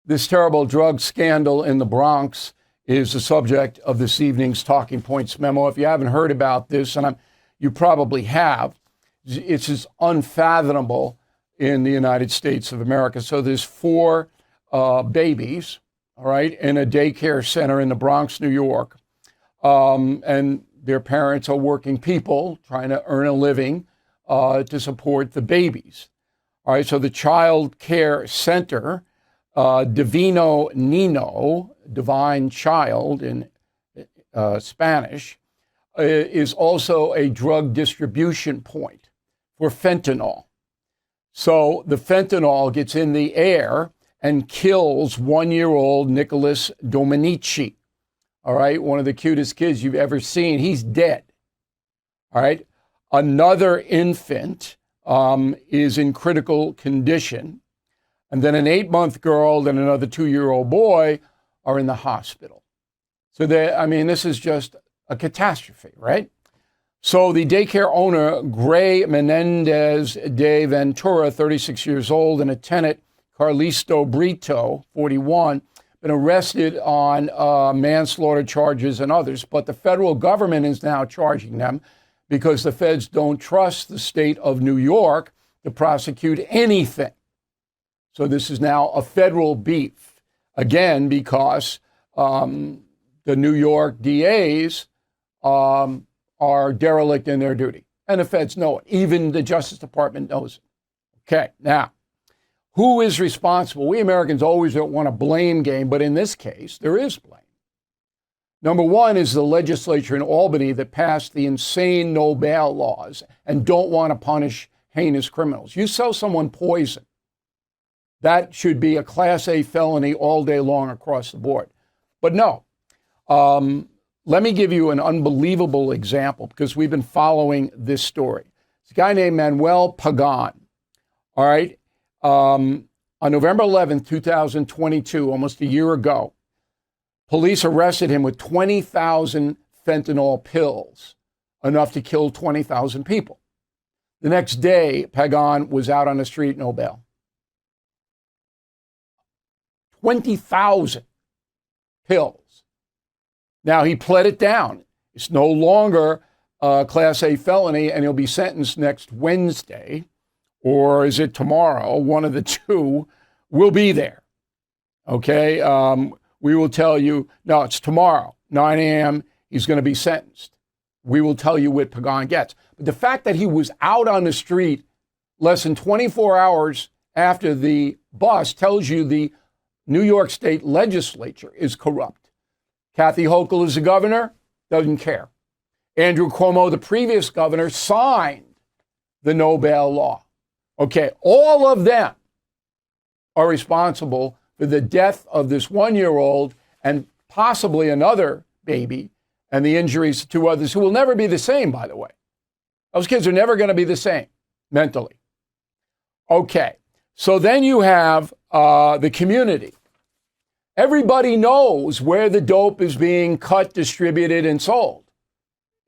This terrible drug scandal in the Bronx is the subject of this evening's Talking Points memo. If you haven't heard about this, and you probably have, it's just unfathomable in the United States of America. So there's four babies, all right, in a daycare center in the Bronx, New York. And their parents are working people trying to earn a living to support the babies. All right, so the child care center, Divino Nino, divine child in Spanish, is also a drug distribution point for fentanyl. So the fentanyl gets in the air and kills 1-year-old Nicholas Dominici. All right, one of the cutest kids you've ever seen. He's dead. All right, another infant is in critical condition. And then an 8-month girl and another 2-year-old boy are in the hospital. So this is just a catastrophe, right? So the daycare owner, Gray Menendez de Ventura, 36 years old, and a tenant, Carlisto Brito, 41, been arrested on manslaughter charges and others. But the federal government is now charging them because the feds don't trust the state of New York to prosecute anything. So this is now a federal beef, again, because the New York DAs are derelict in their duty. And the feds know it. Even the Justice Department knows it. Okay, now, who is responsible? We Americans always don't want a blame game, but in this case, there is blame. Number one is the legislature in Albany that passed the insane no bail laws and don't want to punish heinous criminals. You sell someone poison, that should be a Class A felony all day long across the board. But no. Let me give you an unbelievable example because we've been following this story. It's a guy named Manuel Pagan. All right. On November 11th, 2022, almost a year ago, police arrested him with 20,000 fentanyl pills, enough to kill 20,000 people. The next day, Pagan was out on the street, no bail. 20,000 pills. Now, he pled it down. It's no longer a Class A felony, and he'll be sentenced next Wednesday, or is it tomorrow? One of the two will be there. Okay? We will tell you, no, it's tomorrow, 9 a.m., he's going to be sentenced. We will tell you what Pagan gets. But the fact that he was out on the street less than 24 hours after the bust tells you the New York State legislature is corrupt. Kathy Hochul is the governor, doesn't care. Andrew Cuomo, the previous governor, signed the no bail law. Okay, all of them are responsible for the death of this 1-year-old and possibly another baby and the injuries to 2 others who will never be the same, by the way. Those kids are never going to be the same mentally. Okay, so then you have the community. Everybody knows where the dope is being cut, distributed, and sold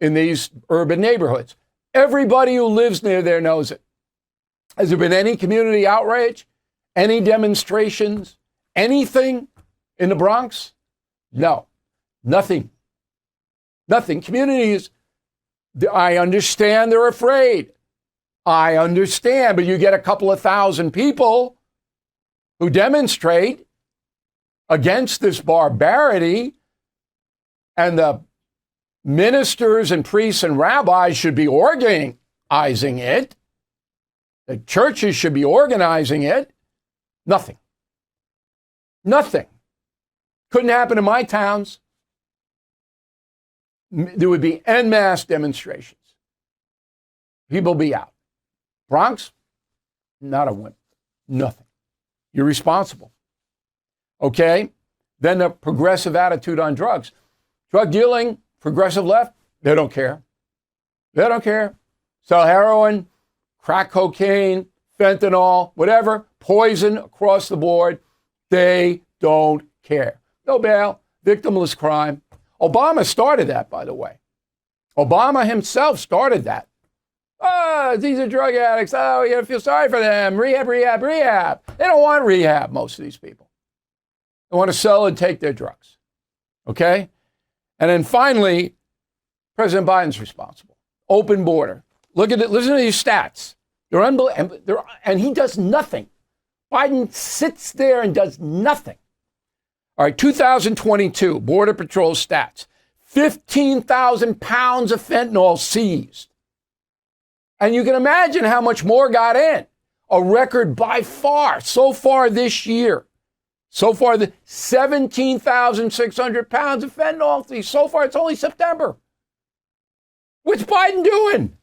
in these urban neighborhoods. Everybody who lives near there knows it. Has there been any community outrage? Any demonstrations? Anything in the Bronx? No, nothing. Nothing. Communities, I understand they're afraid. I understand, but you get a couple of thousand people who demonstrate against this barbarity, and the ministers and priests and rabbis should be organizing it. The churches should be organizing it. Nothing. Nothing. Couldn't happen in my towns. There would be en masse demonstrations. People be out. Bronx, not a win. Nothing. You're responsible. Okay? Then the progressive attitude on drugs. Drug dealing, progressive left, they don't care. They don't care. Sell heroin, crack cocaine, fentanyl, whatever, poison across the board. They don't care. No bail, victimless crime. Obama started that, by the way. Obama himself started that. Oh, these are drug addicts. Oh, you feel sorry for them. Rehab, rehab, rehab. They don't want rehab, most of these people. They want to sell and take their drugs. Okay? And then finally, President Biden's responsible. Open border. Look at it. Listen to these stats. They're unbelievable. And he does nothing. Biden sits there and does nothing. All right, 2022, Border Patrol stats. 15,000 pounds of fentanyl seized. And you can imagine how much more got in. A record by far, so far this year. So far, the 17,600 pounds of fentanyl seized. So far, it's only September. What's Biden doing?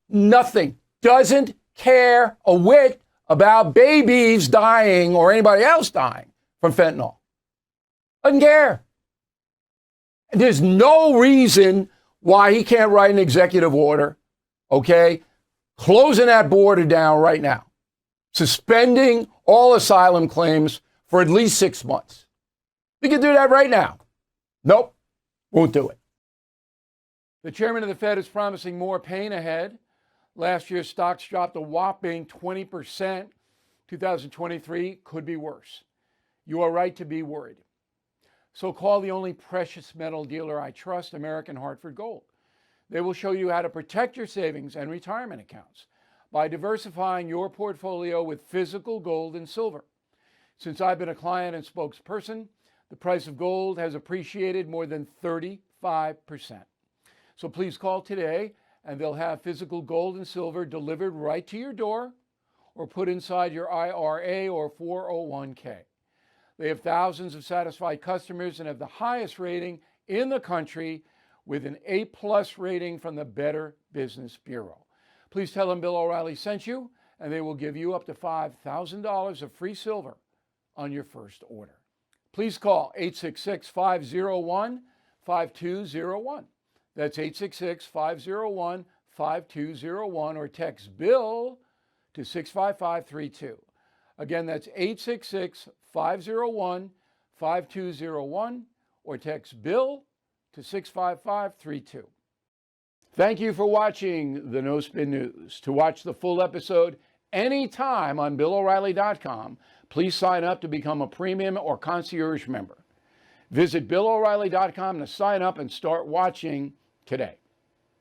Nothing. Doesn't care a whit about babies dying or anybody else dying from fentanyl. Doesn't care. There's no reason why he can't write an executive order, okay, closing that border down right now, suspending all asylum claims for at least 6 months. We can do that right now. Nope, won't do it. The chairman of the Fed is promising more pain ahead. Last year, stocks dropped a whopping 20%. 2023 could be worse. You are right to be worried. So call the only precious metal dealer I trust, American Hartford Gold. They will show you how to protect your savings and retirement accounts by diversifying your portfolio with physical gold and silver. Since I've been a client and spokesperson, the price of gold has appreciated more than 35%. So please call today and they'll have physical gold and silver delivered right to your door or put inside your IRA or 401k. They have thousands of satisfied customers and have the highest rating in the country with an A+ rating from the Better Business Bureau. Please tell them Bill O'Reilly sent you, and they will give you up to $5,000 of free silver on your first order. Please call 866-501-5201. That's 866-501-5201 or text Bill to 65532. Again, that's 866-501-5201 or text Bill to 65532. Thank you for watching the No Spin News. To watch the full episode anytime on BillO'Reilly.com, please sign up to become a premium or concierge member. Visit BillO'Reilly.com to sign up and start watching today.